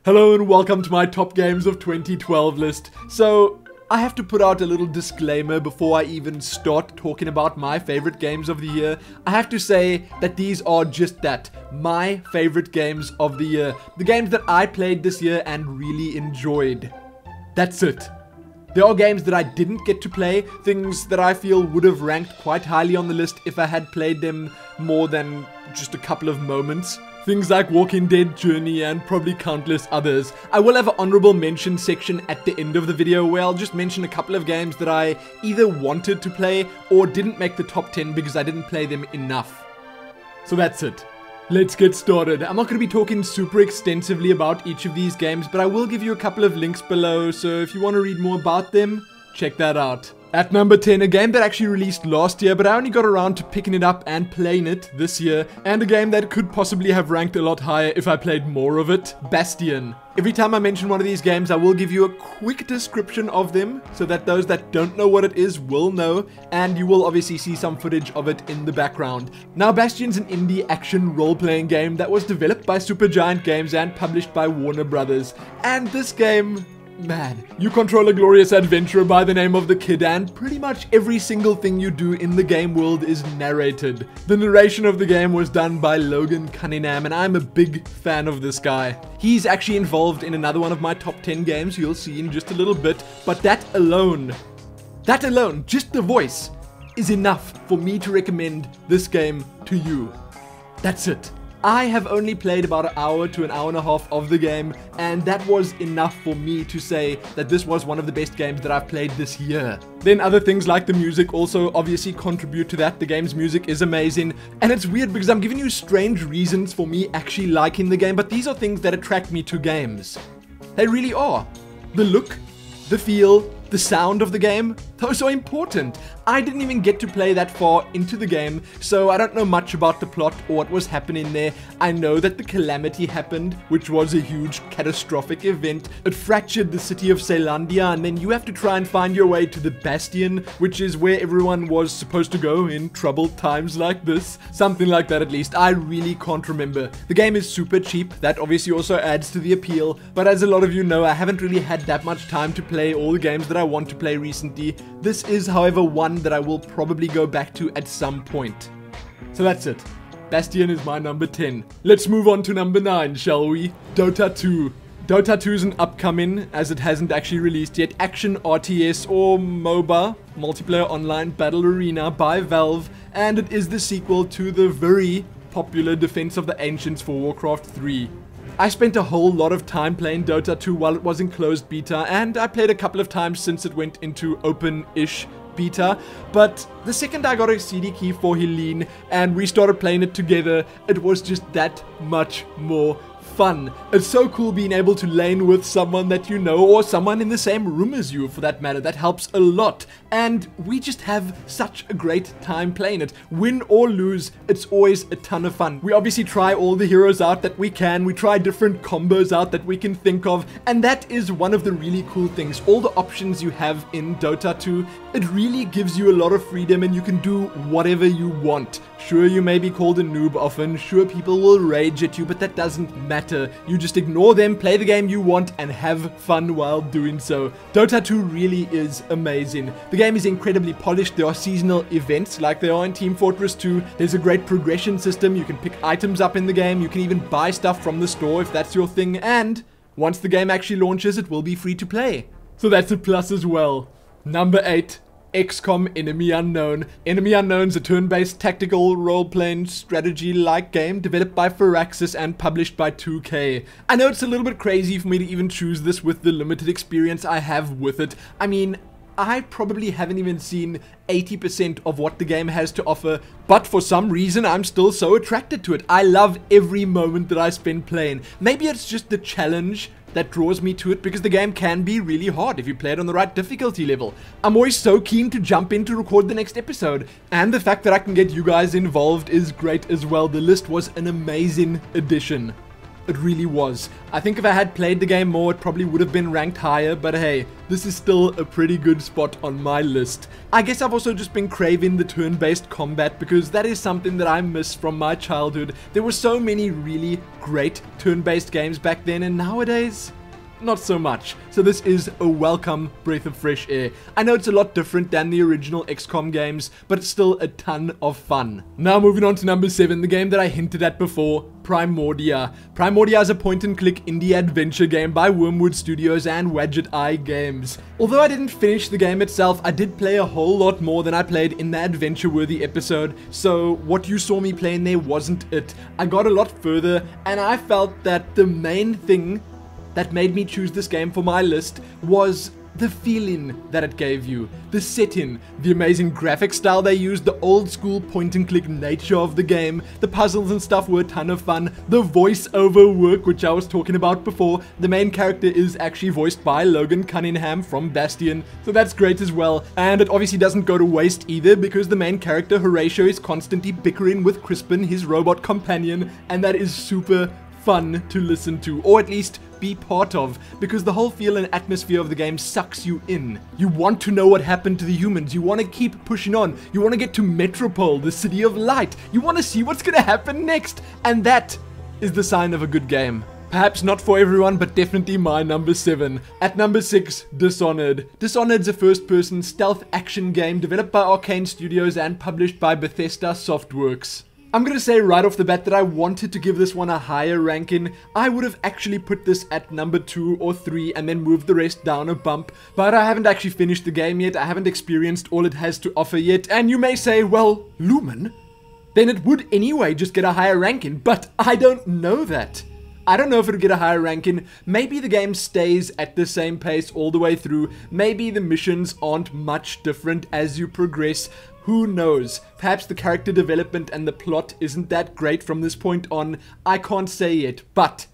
Hello and welcome to my top games of 2012 list. So, I have to put out a little disclaimer before I even start talking about my favorite games of the year. I have to say that these are just that, my favorite games of the year. The games that I played this year and really enjoyed. That's it. There are games that I didn't get to play, things that I feel would have ranked quite highly on the list if I had played them more than just a couple of moments. Things like Walking Dead, Journey, and probably countless others. I will have an honorable mention section at the end of the video where I'll just mention a couple of games that I either wanted to play or didn't make the top 10 because I didn't play them enough. So that's it. Let's get started. I'm not going to be talking super extensively about each of these games, but I will give you a couple of links below, so if you want to read more about them, check that out. At number 10, a game that actually released last year, but I only got around to picking it up and playing it this year, and a game that could possibly have ranked a lot higher if I played more of it, Bastion. Every time I mention one of these games, I will give you a quick description of them, so that those that don't know what it is will know, and you will obviously see some footage of it in the background. Now, Bastion's an indie action role-playing game that was developed by Supergiant Games and published by Warner Brothers, and this game... man, you control a glorious adventurer by the name of the Kid, and pretty much every single thing you do in the game world is narrated. The narration of the game was done by Logan Cunningham, and I'm a big fan of this guy. He's actually involved in another one of my top 10 games you'll see in just a little bit, but that alone, just the voice, is enough for me to recommend this game to you. That's it. I have only played about an hour to an hour and a half of the game, and that was enough for me to say that this was one of the best games that I've played this year. Then other things like the music also obviously contribute to that. The game's music is amazing, and it's weird because I'm giving you strange reasons for me actually liking the game, but these are things that attract me to games. They really are. The look, the feel, the sound of the game, those are important. I didn't even get to play that far into the game, so I don't know much about the plot or what was happening there. I know that the calamity happened, which was a huge catastrophic event. It fractured the city of Caelondia, and then you have to try and find your way to the Bastion, which is where everyone was supposed to go in troubled times like this. Something like that at least. I really can't remember. The game is super cheap. That obviously also adds to the appeal, but as a lot of you know, I haven't really had that much time to play all the games that I want to play recently. This is, however, one that I will probably go back to at some point. So that's it. Bastion is my number 10. Let's move on to number 9, shall we? Dota 2. Dota 2 is an upcoming, as it hasn't actually released yet, action RTS or MOBA, multiplayer online battle arena by Valve, and it is the sequel to the very popular Defense of the Ancients for Warcraft 3. I spent a whole lot of time playing Dota 2 while it was in closed beta, and I played a couple of times since it went into open-ish beta, but the second I got a CD key for Helene and we started playing it together, it was just that much more fun. It's so cool being able to lane with someone that you know, or someone in the same room as you for that matter. That helps a lot, and we just have such a great time playing it. Win or lose, it's always a ton of fun. We obviously try all the heroes out that we can, we try different combos out that we can think of, and that is one of the really cool things. All the options you have in Dota 2, it really gives you a lot of freedom and you can do whatever you want. Sure, you may be called a noob often, sure people will rage at you, but that doesn't matter. You just ignore them, play the game you want, and have fun while doing so. Dota 2 really is amazing. The game is incredibly polished. There are seasonal events like there are in Team Fortress 2. There's a great progression system. You can pick items up in the game. You can even buy stuff from the store if that's your thing. And once the game actually launches, it will be free to play. So that's a plus as well. Number 8. XCOM Enemy Unknown. Enemy Unknown's a turn-based tactical role-playing strategy-like game developed by Firaxis and published by 2K. I know it's a little bit crazy for me to even choose this with the limited experience I have with it. I mean, I probably haven't even seen 80% of what the game has to offer, but for some reason I'm still so attracted to it. I love every moment that I spend playing. Maybe it's just the challenge that draws me to it, because the game can be really hard if you play it on the right difficulty level. I'm always so keen to jump in to record the next episode, and the fact that I can get you guys involved is great as well. The list was an amazing addition. It really was. I think if I had played the game more, it probably would have been ranked higher, but hey, this is still a pretty good spot on my list. I guess I've also just been craving the turn-based combat because that is something that I miss from my childhood. There were so many really great turn-based games back then, and nowadays, not so much. So this is a welcome breath of fresh air. I know it's a lot different than the original XCOM games, but it's still a ton of fun. Now moving on to number 7, the game that I hinted at before, Primordia. Primordia is a point-and-click indie adventure game by Wormwood Studios and Wadget Eye Games. Although I didn't finish the game itself, I did play a whole lot more than I played in the adventure-worthy episode, so what you saw me playing there wasn't it. I got a lot further, and I felt that the main thing that made me choose this game for my list was the feeling that it gave you, the setting, the amazing graphic style they used, the old school point and click nature of the game, the puzzles and stuff were a ton of fun, the voiceover work which I was talking about before. The main character is actually voiced by Logan Cunningham from Bastion, so that's great as well, and it obviously doesn't go to waste either because the main character Horatio is constantly bickering with Crispin, his robot companion, and that is super fun to listen to, or at least be part of, because the whole feel and atmosphere of the game sucks you in. You want to know what happened to the humans, you want to keep pushing on, you want to get to Metropole, the city of light, you want to see what's going to happen next, and that is the sign of a good game. Perhaps not for everyone, but definitely my number 7. At number 6, Dishonored. Dishonored's a first-person stealth action game developed by Arcane Studios and published by Bethesda Softworks. I'm gonna say right off the bat that I wanted to give this one a higher ranking. I would have actually put this at number 2 or 3 and then moved the rest down a bump, but I haven't actually finished the game yet, I haven't experienced all it has to offer yet, and you may say, well, Lumin? Then it would anyway just get a higher ranking, but I don't know that. I don't know if it'll get a higher ranking. Maybe the game stays at the same pace all the way through. Maybe the missions aren't much different as you progress. Who knows? Perhaps the character development and the plot isn't that great from this point on. I can't say yet, but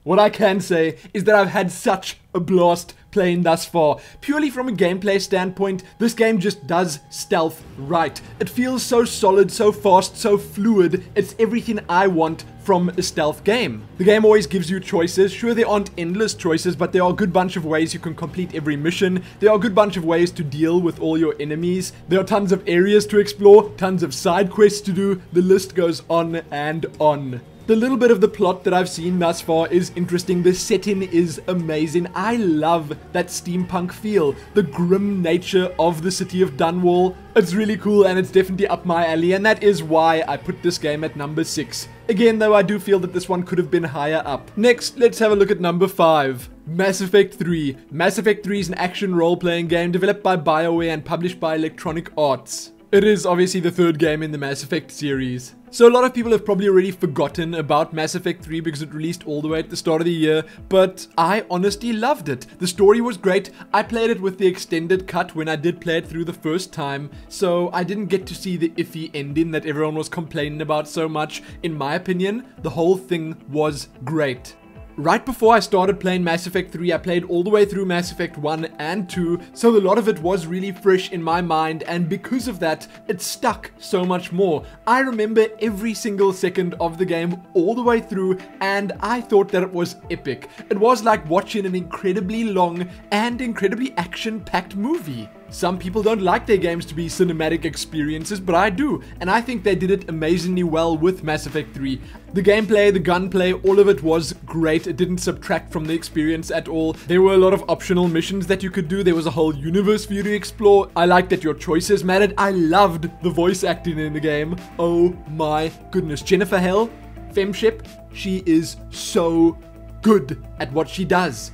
what I can say is that I've had such a blast playing thus far. Purely from a gameplay standpoint, this game just does stealth right. It feels so solid, so fast, so fluid. It's everything I want from a stealth game. The game always gives you choices. Sure, there aren't endless choices, but there are a good bunch of ways you can complete every mission. There are a good bunch of ways to deal with all your enemies. There are tons of areas to explore, tons of side quests to do. The list goes on and on. The little bit of the plot that I've seen thus far is interesting. The setting is amazing. I love that steampunk feel, the grim nature of the city of Dunwall. It's really cool and it's definitely up my alley, and that is why I put this game at number 6. Again, though, I do feel that this one could have been higher up. Next, let's have a look at number 5. Mass Effect 3. Mass Effect 3 is an action role-playing game developed by BioWare and published by Electronic Arts. It is obviously the third game in the Mass Effect series. So a lot of people have probably already forgotten about Mass Effect 3 because it released all the way at the start of the year, but I honestly loved it. The story was great. I played it with the extended cut when I did play it through the first time, so I didn't get to see the iffy ending that everyone was complaining about so much. In my opinion, the whole thing was great. Right before I started playing Mass Effect 3, I played all the way through Mass Effect 1 and 2, so a lot of it was really fresh in my mind, and because of that, it stuck so much more. I remember every single second of the game all the way through, and I thought that it was epic. It was like watching an incredibly long and incredibly action-packed movie. Some people don't like their games to be cinematic experiences, but I do, and I think they did it amazingly well with Mass Effect 3. The gameplay, the gunplay, all of it was great. It didn't subtract from the experience at all. There were a lot of optional missions that you could do. There was a whole universe for you to explore. I liked that your choices mattered. I loved the voice acting in the game. Oh my goodness. Jennifer Hale, Femship, she is so good at what she does.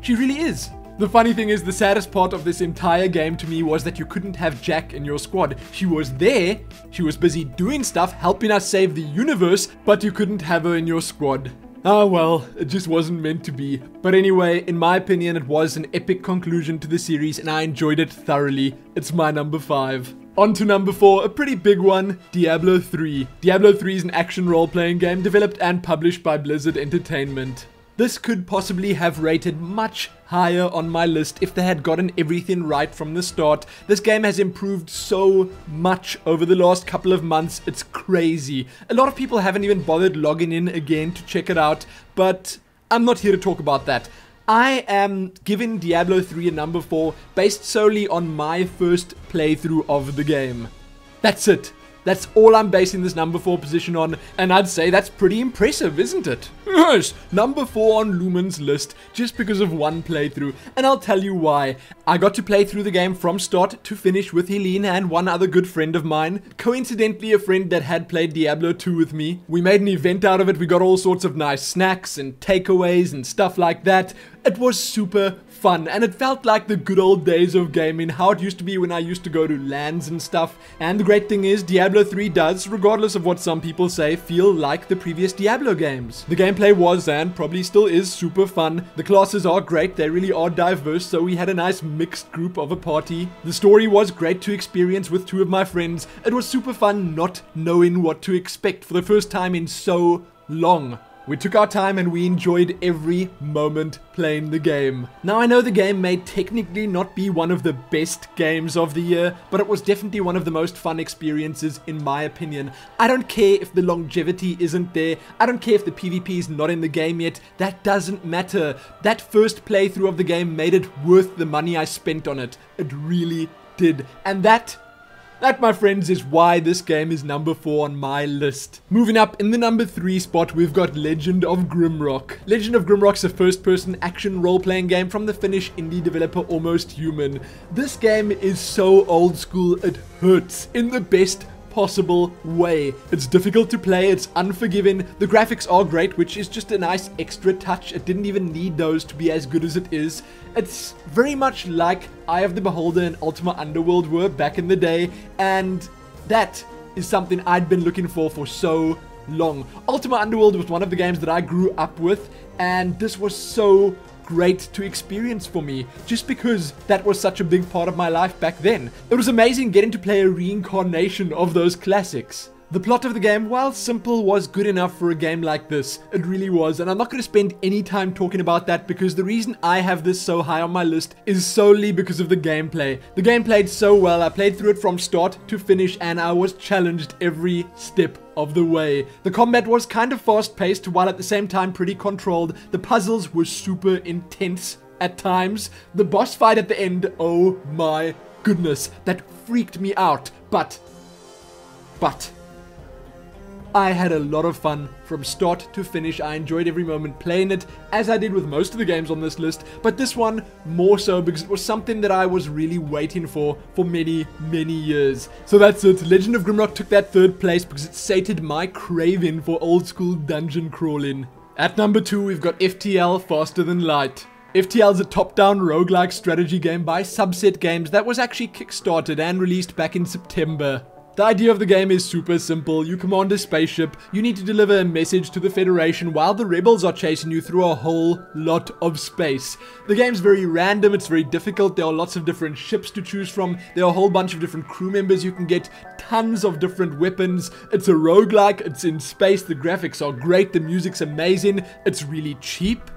She really is. The funny thing is, the saddest part of this entire game to me was that you couldn't have Jack in your squad. She was there, she was busy doing stuff, helping us save the universe, but you couldn't have her in your squad. Ah well, it just wasn't meant to be. But anyway, in my opinion, it was an epic conclusion to the series and I enjoyed it thoroughly. It's my number 5. On to number 4, a pretty big one, Diablo 3. Diablo 3 is an action role-playing game developed and published by Blizzard Entertainment. This could possibly have rated much higher on my list if they had gotten everything right from the start. This game has improved so much over the last couple of months, it's crazy. A lot of people haven't even bothered logging in again to check it out, but I'm not here to talk about that. I am giving Diablo 3 a number 4 based solely on my first playthrough of the game. That's it. That's all I'm basing this number 4 position on, and I'd say that's pretty impressive, isn't it? Yes, number 4 on Lumin's list, just because of one playthrough, and I'll tell you why. I got to play through the game from start to finish with Helene and one other good friend of mine, coincidentally a friend that had played Diablo 2 with me. We made an event out of it, we got all sorts of nice snacks and takeaways and stuff like that. It was super fun, and it felt like the good old days of gaming, how it used to be when I used to go to LANs and stuff. And the great thing is, Diablo 3 does, regardless of what some people say, feel like the previous Diablo games. The gameplay was, and probably still is, super fun. The classes are great, they really are diverse, so we had a nice mixed group of a party. The story was great to experience with 2 of my friends. It was super fun not knowing what to expect for the first time in so long. We took our time and we enjoyed every moment playing the game. Now I know the game may technically not be one of the best games of the year, but it was definitely one of the most fun experiences in my opinion. I don't care if the longevity isn't there, I don't care if the PvP is not in the game yet, that doesn't matter. That first playthrough of the game made it worth the money I spent on it. It really did. And that, my friends, is why this game is number 4 on my list. Moving up, in the number 3 spot, we've got Legend of Grimrock. Legend of Grimrock's a first-person action role-playing game from the Finnish indie developer Almost Human. This game is so old school, it hurts in the best possible way. It's difficult to play, it's unforgiving, the graphics are great, which is just a nice extra touch. It didn't even need those to be as good as it is. It's very much like Eye of the Beholder and Ultima Underworld were back in the day, and that is something I'd been looking for so long. Ultima Underworld was one of the games that I grew up with, and this was so great to experience for me, just because that was such a big part of my life back then. It was amazing getting to play a reincarnation of those classics. The plot of the game, while simple, was good enough for a game like this. It really was, and I'm not going to spend any time talking about that because the reason I have this so high on my list is solely because of the gameplay. The game played so well, I played through it from start to finish and I was challenged every step of the way. The combat was kind of fast-paced while at the same time pretty controlled. The puzzles were super intense at times. The boss fight at the end, oh my goodness, that freaked me out. But I had a lot of fun from start to finish. I enjoyed every moment playing it, as I did with most of the games on this list, but this one more so because it was something that I was really waiting for many, many years. So that's it. Legend of Grimrock took that 3rd place because it sated my craving for old school dungeon crawling. At number 2, we've got FTL Faster Than Light. FTL is a top-down roguelike strategy game by Subset Games that was actually kickstarted and released back in September. The idea of the game is super simple. You command a spaceship, you need to deliver a message to the Federation while the rebels are chasing you through a whole lot of space. The game's very random, it's very difficult, there are lots of different ships to choose from, there are a whole bunch of different crew members you can get, tons of different weapons, it's a roguelike, it's in space, the graphics are great, the music's amazing, it's really cheap.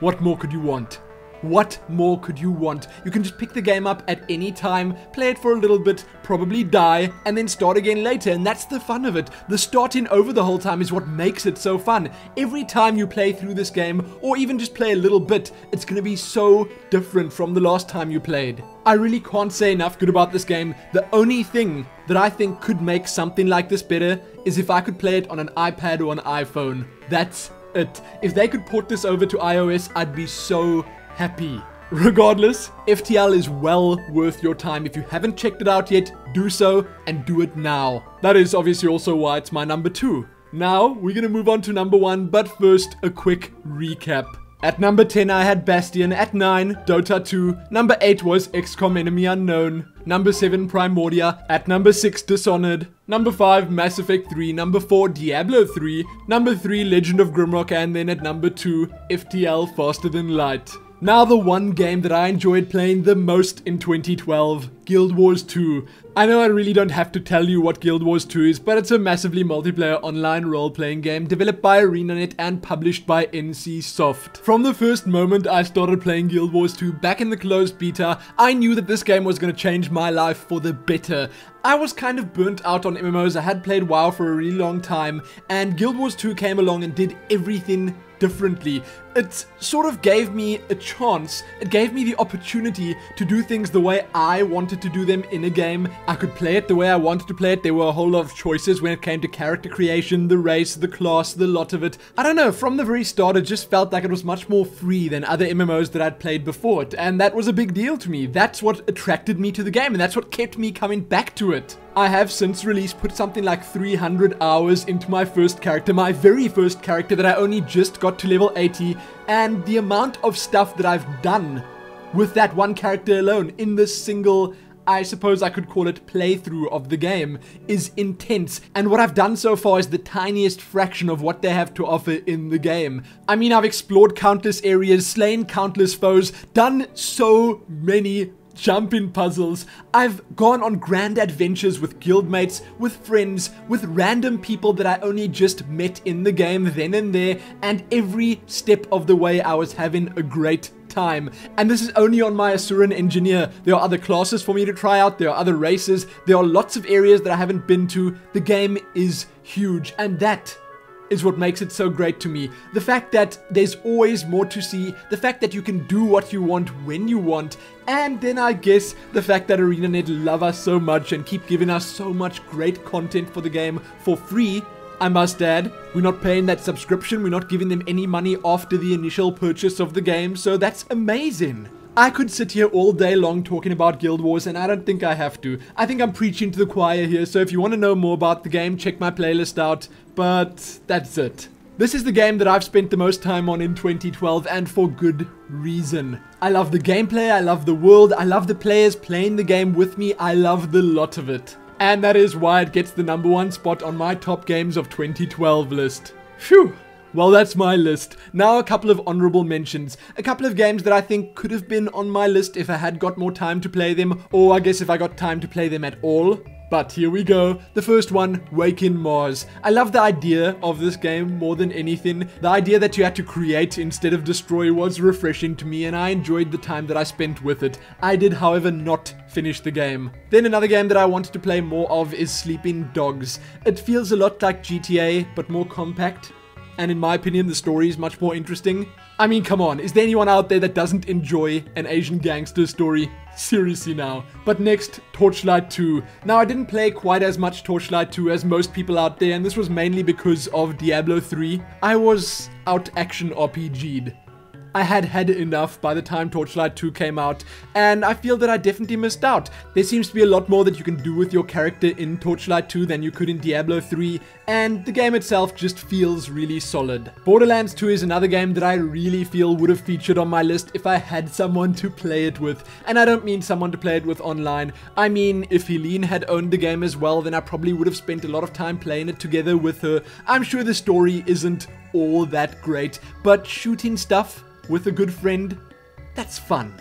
What more could you want? What more could you want? You can just pick the game up at any time, play it for a little bit, probably die, and then start again later, and that's the fun of it. The starting over the whole time is what makes it so fun. Every time you play through this game, or even just play a little bit, it's gonna be so different from the last time you played. I really can't say enough good about this game. The only thing that I think could make something like this better is if I could play it on an iPad or an iPhone. That's it. If they could port this over to iOS, I'd be so happy. Regardless, FTL is well worth your time. If you haven't checked it out yet, do so, and do it now. That is obviously also why it's my number 2. Now, we're gonna move on to number 1, but first, a quick recap. At number 10, I had Bastion. At 9, Dota 2. Number 8 was XCOM Enemy Unknown. Number 7, Primordia. At number 6, Dishonored. Number 5, Mass Effect 3. Number 4, Diablo 3. Number 3, Legend of Grimrock. And then at number 2, FTL Faster Than Light. Now the one game that I enjoyed playing the most in 2012, Guild Wars 2. I know I really don't have to tell you what Guild Wars 2 is, but it's a massively multiplayer online role-playing game developed by ArenaNet and published by NC Soft. From the first moment I started playing Guild Wars 2 back in the closed beta, I knew that this game was going to change my life for the better. I was kind of burnt out on MMOs. I had played WoW for a really long time, and Guild Wars 2 came along and did everything differently. It sort of gave me a chance. It gave me the opportunity to do things the way I wanted to do them in a game. I could play it the way I wanted to play it. There were a whole lot of choices when it came to character creation, the race, the class, the lot of it. I don't know, from the very start it just felt like it was much more free than other MMOs that I'd played before it, and that was a big deal to me. That's what attracted me to the game, and that's what kept me coming back to it. I have since release put something like 300 hours into my first character, my very first character that I only just got to level 80, and the amount of stuff that I've done with that one character alone in this single, I suppose I could call it, playthrough of the game is intense, and what I've done so far is the tiniest fraction of what they have to offer in the game. I mean, I've explored countless areas, slain countless foes, done so many jump-in puzzles. I've gone on grand adventures with guildmates, with friends, with random people that I only just met in the game then and there, and every step of the way I was having a great time. And this is only on my Asuran Engineer. There are other classes for me to try out, there are other races, there are lots of areas that I haven't been to. The game is huge, and that is what makes it so great to me. The fact that there's always more to see, the fact that you can do what you want when you want, and then I guess the fact that ArenaNet love us so much and keep giving us so much great content for the game for free. I must add, we're not paying that subscription, we're not giving them any money after the initial purchase of the game, so that's amazing. I could sit here all day long talking about Guild Wars, and I don't think I have to. I think I'm preaching to the choir here, so if you want to know more about the game, check my playlist out, but that's it. This is the game that I've spent the most time on in 2012, and for good reason. I love the gameplay, I love the world, I love the players playing the game with me, I love the lot of it. And that is why it gets the #1 spot on my top games of 2012 list. Phew! Well, that's my list. Now a couple of honorable mentions. A couple of games that I think could have been on my list if I had got more time to play them, or I guess if I got time to play them at all. But here we go. The first one, Wake in Mars. I love the idea of this game more than anything. The idea that you had to create instead of destroy was refreshing to me, and I enjoyed the time that I spent with it. I did, however, not finish the game. Then another game that I wanted to play more of is Sleeping Dogs. It feels a lot like GTA, but more compact. And in my opinion, the story is much more interesting. I mean, come on, is there anyone out there that doesn't enjoy an Asian gangster story? Seriously now. But next, Torchlight 2. Now, I didn't play quite as much Torchlight 2 as most people out there, and this was mainly because of Diablo 3. I was out action RPG'd. I had enough by the time Torchlight 2 came out, and I feel that I definitely missed out. There seems to be a lot more that you can do with your character in Torchlight 2 than you could in Diablo 3, and the game itself just feels really solid. Borderlands 2 is another game that I really feel would have featured on my list if I had someone to play it with, and I don't mean someone to play it with online. I mean, if Helene had owned the game as well, then I probably would have spent a lot of time playing it together with her. I'm sure the story isn't all that great, but shooting stuff with a good friend, that's fun.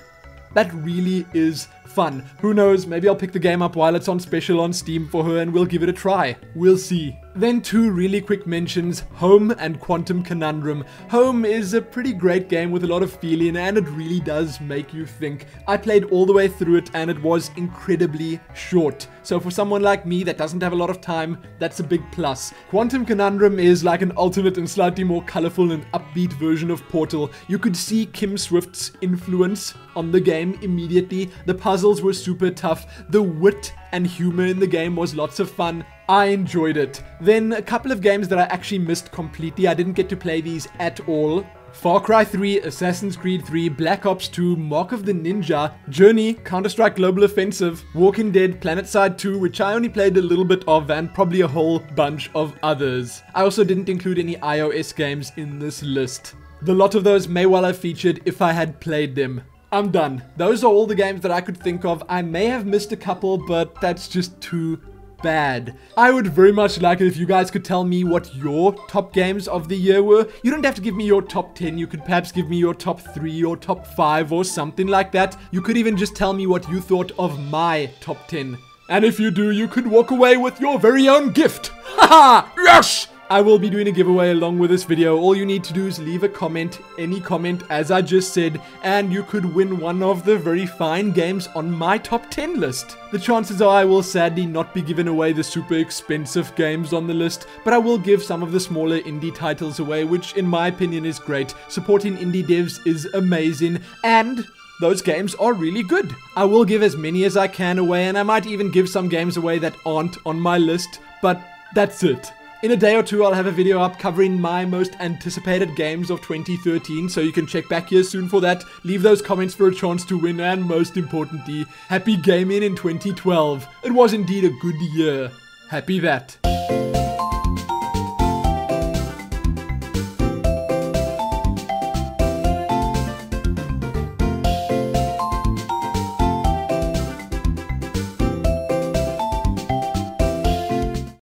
That really is fun. Who knows, maybe I'll pick the game up while it's on special on Steam for her and we'll give it a try. We'll see. Then two really quick mentions, Home and Quantum Conundrum. Home is a pretty great game with a lot of feeling, and it really does make you think. I played all the way through it and it was incredibly short. So for someone like me that doesn't have a lot of time, that's a big plus. Quantum Conundrum is like an alternate and slightly more colorful and upbeat version of Portal. You could see Kim Swift's influence on the game immediately. The puzzles were super tough. The wit and humor in the game was lots of fun. I enjoyed it. Then a couple of games that I actually missed completely. I didn't get to play these at all. Far Cry 3, Assassin's Creed 3, Black Ops 2, Mark of the Ninja, Journey, Counter-Strike Global Offensive, Walking Dead, PlanetSide 2, which I only played a little bit of, and probably a whole bunch of others. I also didn't include any iOS games in this list. The lot of those may well have featured if I had played them. I'm done. Those are all the games that I could think of. I may have missed a couple, but that's just too bad. I would very much like it if you guys could tell me what your top games of the year were. You don't have to give me your top 10. You could perhaps give me your top 3 or top 5 or something like that. You could even just tell me what you thought of my top 10. And if you do, you could walk away with your very own gift. Haha! Yes! I will be doing a giveaway along with this video. All you need to do is leave a comment, any comment, as I just said, and you could win one of the very fine games on my top 10 list. The chances are I will sadly not be giving away the super expensive games on the list, but I will give some of the smaller indie titles away, which in my opinion is great. Supporting indie devs is amazing, and those games are really good. I will give as many as I can away, and I might even give some games away that aren't on my list, but that's it. In a day or two, I'll have a video up covering my most anticipated games of 2013, so you can check back here soon for that. Leave those comments for a chance to win, and most importantly, happy gaming in 2012. It was indeed a good year. Happy that.